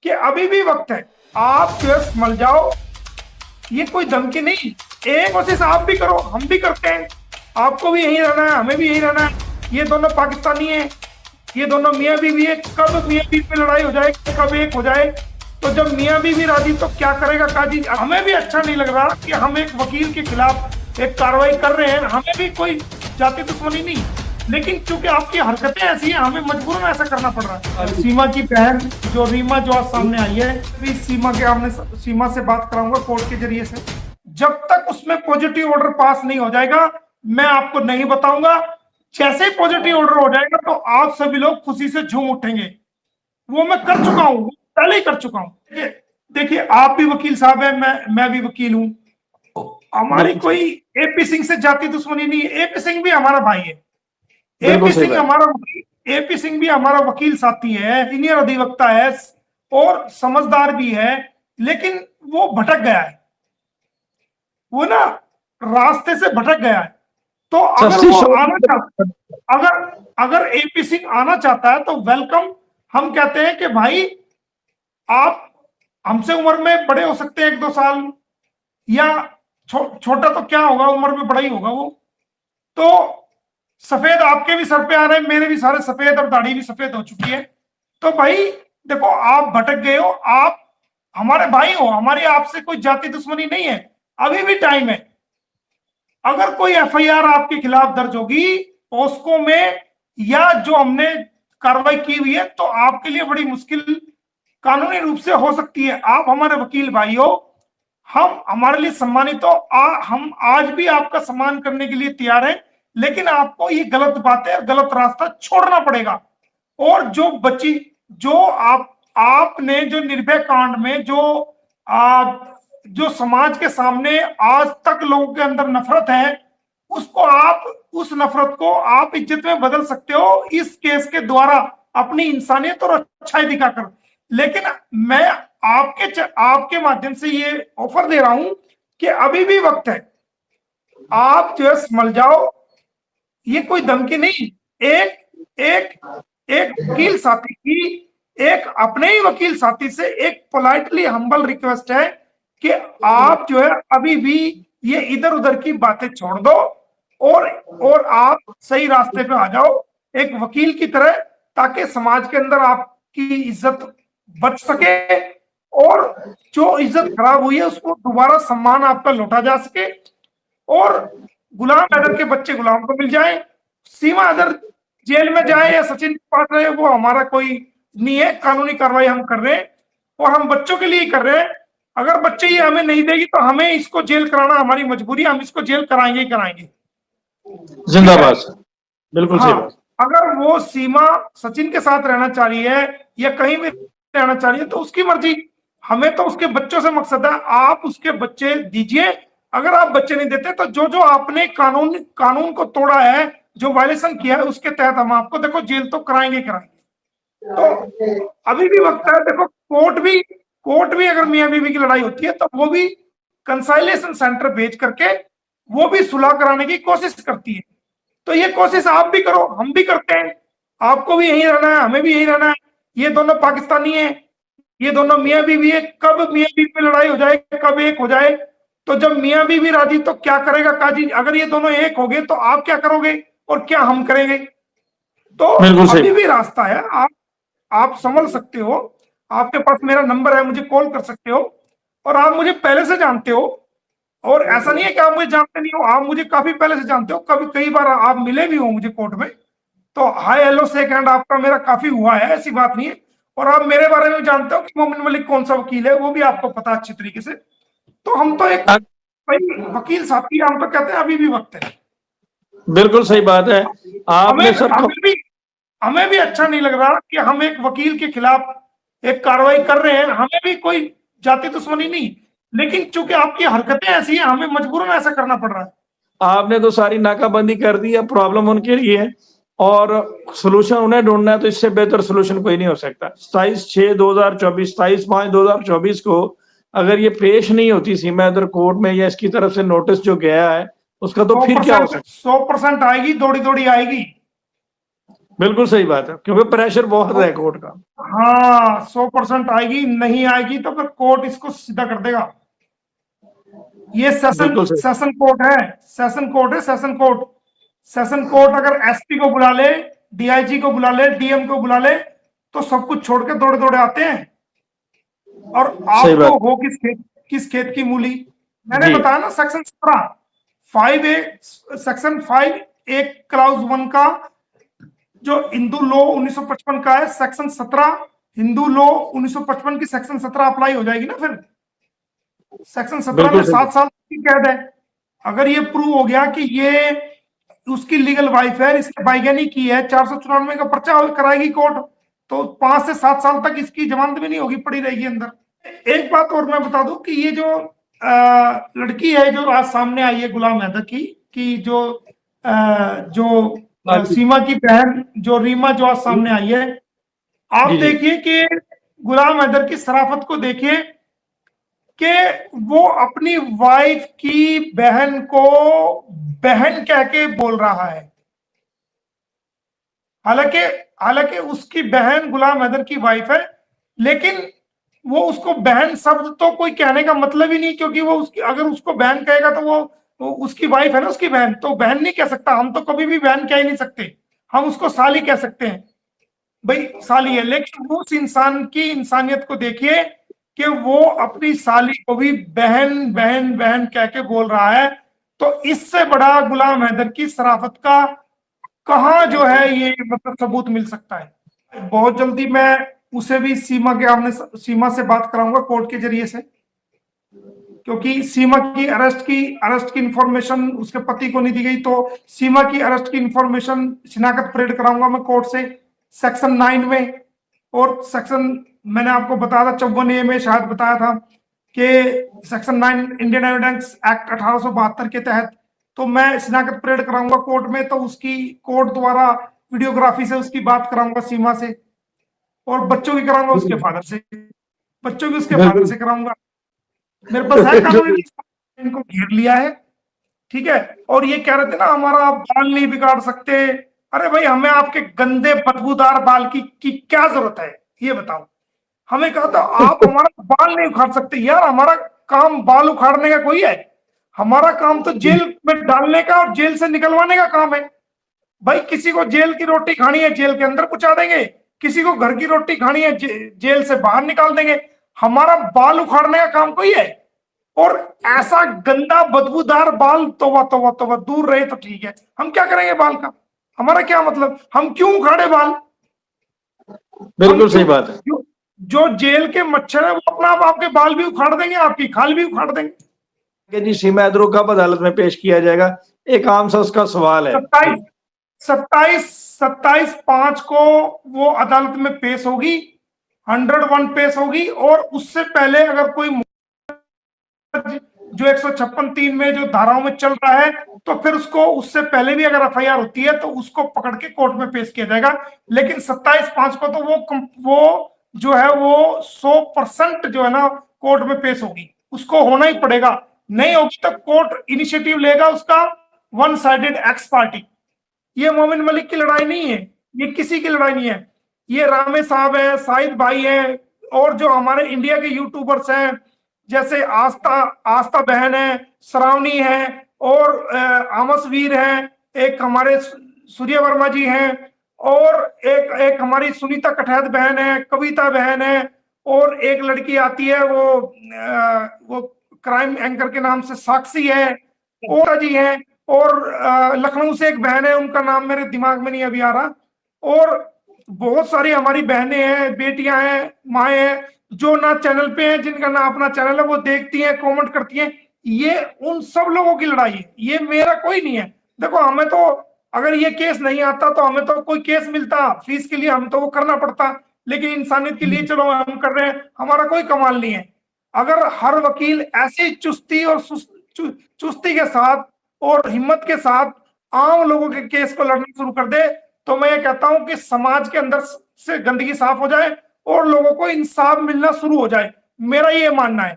कि अभी भी वक्त है, आप जो है संभल जाओ। ये कोई धमकी नहीं, एक कोशिश आप भी करो, हम भी करते हैं। आपको भी यहीं रहना है, हमें भी यहीं रहना है। ये दोनों पाकिस्तानी हैं, ये दोनों मियाँ बीवी है। कब मियाँ बीवी में लड़ाई हो जाए, कब एक हो जाए। तो जब मियाँ बीवी राजी तो क्या करेगा काजी। हमें भी अच्छा नहीं लग रहा कि हम एक वकील के खिलाफ एक कार्रवाई कर रहे हैं। हमें भी कोई जाति दुश्मनी नहीं, लेकिन चूंकि आपकी हरकतें ऐसी हैं, हमें मजबूरन ऐसा करना पड़ रहा है। सीमा की बहन जो रीमा जो आज सामने आई है, इस सीमा के हमने सीमा से बात कराऊंगा कोर्ट के जरिए से। जब तक उसमें पॉजिटिव ऑर्डर पास नहीं हो जाएगा, मैं आपको नहीं बताऊंगा। जैसे ही पॉजिटिव ऑर्डर हो जाएगा तो आप सभी लोग खुशी से झूम उठेंगे। वो मैं कर चुका हूं, पहले ही कर चुका हूं। देखिए, आप भी वकील साहब हैं, मैं भी वकील हूं। हमारी कोई एपी सिंह से जाति दुश्मनी नहीं है। एपी सिंह भी हमारा भाई है। एपी सिंह हमारा वकील, एपी सिंह भी हमारा वकील साथी है, सीनियर अधिवक्ता है और समझदार भी है। लेकिन वो भटक गया है, वो ना रास्ते से भटक गया है। तो अगर वो आना चाहता, अगर एपी सिंह आना चाहता है तो वेलकम। हम कहते हैं कि भाई, आप हमसे उम्र में बड़े हो सकते हैं 1-2 साल, या छोटा तो क्या होगा, उम्र में बड़ा ही होगा वो। तो सफेद आपके भी सर पे आ रहे हैं, मेरे भी सारे सफेद, और दाढ़ी भी सफेद हो चुकी है। तो भाई देखो, आप भटक गए हो, आप हमारे भाई हो, हमारी आपसे कोई जाति दुश्मनी नहीं है। अभी भी टाइम है। अगर कोई एफआईआर आपके खिलाफ दर्ज होगी पॉस्को में, या जो हमने कार्रवाई की हुई है, तो आपके लिए बड़ी मुश्किल कानूनी रूप से हो सकती है। आप हमारे वकील भाई हो, हम हमारे लिए सम्मानित हो। हम आज भी आपका सम्मान करने के लिए तैयार हैं, लेकिन आपको ये गलत बातें और गलत रास्ता छोड़ना पड़ेगा। और जो आपने जो निर्भया कांड में जो समाज के सामने आज तक लोगों के अंदर नफरत है, उसको उस नफरत को आप इज्जत में बदल सकते हो इस केस के द्वारा, अपनी इंसानियत और अच्छाई दिखाकर। लेकिन मैं आपके माध्यम से ये ऑफर दे रहा हूं कि अभी भी वक्त है, आप जो है संभल जाओ। ये कोई धमकी नहीं, एक एक एक वकील साथी की, एक अपने ही वकील साथी से एक पोलाइटली हम्बल रिक्वेस्ट है कि आप जो है अभी भी ये इधर उधर की बातें छोड़ दो, और आप सही रास्ते पे आ जाओ एक वकील की तरह, ताकि समाज के अंदर आपकी इज्जत बच सके, और जो इज्जत खराब हुई है उसको दोबारा सम्मान आपका लौटा जा सके, और गुलाम हैदर के बच्चे गुलाम को मिल जाए। सीमा अदर जेल में जाए या सचिन के पास रहे, वो हमारा कोई नहीं है। कानूनी कार्रवाई हम कर रहे हैं, और हम बच्चों के लिए ही कर रहे हैं। अगर बच्चे ये हमें नहीं देगी तो हमें इसको जेल कराना हमारी मजबूरी, हम इसको जेल कराएंगे ही कराएंगे। जिंदाबाद। बिल्कुल सही बात। अगर वो सीमा सचिन के साथ रहना चाह रही है या कहीं भी रहना चाह रही है तो उसकी मर्जी। हमें तो उसके बच्चों से मकसद है, आप उसके बच्चे दीजिए। अगर आप बच्चे नहीं देते तो जो आपने कानून को तोड़ा है, जो वायलेशन किया है, उसके तहत हम आपको देखो जेल तो कराएंगे कराएंगे। तो अभी भी वक्त है। देखो, कोर्ट भी अगर मियाँ बीवी की लड़ाई होती है तो वो भी कंसाइलेशन सेंटर भेज करके वो भी सुलह कराने की कोशिश करती है। तो ये कोशिश आप भी करो, हम भी करते हैं। आपको भी यहीं रहना है, हमें भी यहीं रहना है। ये दोनों पाकिस्तानी हैं, ये दोनों मियाँ बीवी है। कब मियाँ बीवी में लड़ाई हो जाए, कब एक हो जाए। तो जब मियाँ बीवी राजी तो क्या करेगा काजी। अगर ये दोनों एक हो गए तो आप क्या करोगे और क्या हम करेंगे। तो अभी भी रास्ता है, आप संभल सकते हो। आपके पास मेरा नंबर है, मुझे कॉल कर सकते हो, और आप मुझे पहले से जानते हो। और ऐसा नहीं है कि आप मुझे जानते नहीं हो, आप मुझे काफी पहले से जानते हो। कई बार आप मिले भी हो मुझे कोर्ट में। तो हाय हेलो शेक हैंड आपका मेरा काफी हुआ है, ऐसी बात नहीं है। और आप मेरे बारे में जानते हो कि मोमिन मलिक कौन सा वकील है, वो भी आपको पता अच्छी तरीके से। तो हम तो एक वकील साथी, हम तो कहते हैं अभी भी वक्त है। बिल्कुल सही बात है। आपने हमें भी अच्छा नहीं लग रहा कि हम एक वकील के खिलाफ एक कार्रवाई कर रहे हैं। हमें भी कोई जाति दुश्मनी नहीं, लेकिन चूंकि आपकी हरकतें ऐसी हैं, हमें मजबूरन ऐसा करना पड़ रहा है। आपने तो सारी नाकाबंदी कर दी है, प्रॉब्लम उनके लिए है और सोल्यूशन उन्हें ढूंढना है। तो इससे बेहतर सोल्यूशन कोई नहीं हो सकता। 27/6/2024, 27/5/2024 को अगर ये पेश नहीं होती सीमा अदर कोर्ट में, या इसकी तरफ से नोटिस जो गया है उसका, तो फिर क्या हो सकता है। 100% आएगी, दौड़ी दौड़ी आएगी। बिल्कुल सही बात है, क्योंकि प्रेशर बहुत है कोर्ट का। हाँ 100% आएगी, नहीं आएगी तो फिर कोर्ट इसको सीधा कर देगा। ये सेशन बिल्कुल सही। सेशन कोर्ट है, सेशन कोर्ट है, सेशन कोर्ट। सेशन कोर्ट अगर एसपी को बुला ले, डीआईजी को बुला ले, डीएम को बुला ले, तो सब कुछ छोड़ के दौड़े दौड़े आते हैं। और सही आप बात। तो हो किस खेत की मूली। मैंने जी बताया ना section 17 5A, section 5A clause 1 का जो हिंदू लॉ 1955 का है, सेक्शन 17 हिंदू लॉ 1955 की सेक्शन 17 अप्लाई हो जाएगी ना फिर। सेक्शन 17 में बिल्कुल सही। 7 साल की कैद है। अगर ये प्रूव हो गया कि ये उसकी लीगल वाइफ है, इसने बाइगैनी की है, 494 का पर्चा कराएगी कोर्ट, तो 5 से 7 साल तक इसकी जमानत भी नहीं होगी, पड़ी रहेगी अंदर। एक बात और मैं बता दूं कि ये जो लड़की है जो आज सामने आई है गुलाम हैदर की, सीमा की बहन जो रीमा जो आज सामने आई है, आप जी जी। देखिए कि गुलाम हैदर की शराफत को देखिए कि वो अपनी वाइफ की बहन को बहन कह के बोल रहा है। हालांकि हालांकि उसकी बहन गुलाम हैदर की वाइफ है, लेकिन वो उसको बहन शब्द तो कोई कहने का मतलब ही नहीं, क्योंकि वो उसकी अगर उसको बहन कहेगा तो वो उसकी वाइफ है ना, उसकी बहन तो बहन नहीं कह सकता। हम तो कभी भी बहन कह ही नहीं सकते, हम उसको साली कह सकते हैं, भाई साली है। लेकिन उस इंसान की इंसानियत को देखिए कि वो अपनी साली को भी बहन बहन बहन कह के बोल रहा है। तो इससे बड़ा गुलाम हैदर की शराफत का कहाँ जो है ये मतलब सबूत मिल सकता है। बहुत जल्दी मैं उसे भी सीमा से बात कराऊंगा कोर्ट के जरिए से, क्योंकि सीमा की अरेस्ट की इंफॉर्मेशन उसके पति को नहीं दी गई, तो सीमा की अरेस्ट की इंफॉर्मेशन शिनाख्त परेड कराऊंगा मैं कोर्ट से सेक्शन 9 में। और सेक्शन मैंने आपको बताया था 54A में शायद बताया था कि सेक्शन 9 इंडियन एविडेंस एक्ट 1872 के तहत, तो मैं शिनाख्त परेड कराऊंगा कोर्ट में, तो उसकी कोर्ट द्वारा वीडियोग्राफी से उसकी बात कराऊंगा सीमा से। और बच्चों की कराऊंगा उसके फादर से, बच्चों की उसके फादर बिल्कुल। से कराऊंगा। मेरे पास है जो कानूनी, इनको घेर लिया है, ठीक है। और ये कह रहे थे ना हमारा आप बाल नहीं बिगाड़ सकते। अरे भाई हमें आपके गंदे बदबूदार बाल की क्या जरूरत है, ये बताओ। हमें कहा था आप हमारा बाल नहीं उखाड़ सकते। यार हमारा काम बाल उखाड़ने का कोई है? हमारा काम तो जेल में डालने का और जेल से निकलवाने का काम है। भाई किसी को जेल की रोटी खानी है जेल के अंदर पहुंचा देंगे, किसी को घर की रोटी खानी है जेल से बाहर निकाल देंगे। हमारा बाल उखाड़ने का काम कोई है? और ऐसा गंदा बदबूदार बाल, तौबा तौबा तौबा, दूर रहे तो ठीक है, हम क्या करेंगे बाल का? हमारा क्या मतलब, हम क्यों उखाड़े बाल? हम बिल्कुल सही क्यों बात है। जो जेल के मच्छर है वो अपना आप आपके बाल भी उखाड़ देंगे, आपकी खाल भी उखाड़ देंगे। कि जी सीमा हैदर कब अदालत में पेश किया जाएगा, एक आम सा उसका सवाल है। 27/5 को वो अदालत में पेश होगी, 101 पेश होगी। और उससे पहले अगर कोई जो 156(3) में जो धाराओं में चल रहा है, तो फिर उसको उससे पहले भी अगर एफआईआर होती है तो उसको पकड़ के कोर्ट में पेश किया जाएगा। लेकिन 27/5 को तो वो जो है वो 100% जो है ना कोर्ट में पेश होगी, उसको होना ही पड़ेगा। नहीं होगी तो कोर्ट इनिशिएटिव लेगा उसका, वन साइडेड एक्स पार्टी। ये मोमिन मलिक की लड़ाई नहीं है, ये किसी की लड़ाई नहीं है। ये रामे साहब है, साहिद भाई है, और जो हमारे इंडिया के यूट्यूबर्स हैं, जैसे आस्था आस्था बहन है, श्रावणी है, और आमसवीर है, एक हमारे सूर्य वर्मा जी हैं, और एक हमारी सुनीता कठैत बहन है, कविता बहन है, और एक लड़की आती है वो क्राइम एंकर के नाम से साक्षी है, और जी हैं, और लखनऊ से एक बहन है, उनका नाम मेरे दिमाग में नहीं अभी आ रहा। और बहुत सारी हमारी बहनें हैं, बेटियां हैं, माएँ हैं, जो ना चैनल पे हैं, जिनका ना अपना चैनल है, वो देखती हैं, कमेंट करती हैं। ये उन सब लोगों की लड़ाई है, ये मेरा कोई नहीं है। देखो हमें तो अगर ये केस नहीं आता तो हमें तो कोई केस मिलता फीस के लिए, हमें तो वो करना पड़ता, लेकिन इंसानियत के लिए चलो हम कर रहे हैं, हमारा कोई कमाल नहीं है। अगर हर वकील ऐसी चुस्ती और चुस्ती के साथ और हिम्मत के साथ आम लोगों के केस को लड़ना शुरू कर दे, तो मैं ये कहता हूं कि समाज के अंदर से गंदगी साफ हो जाए और लोगों को इंसाफ मिलना शुरू हो जाए। मेरा ये मानना है।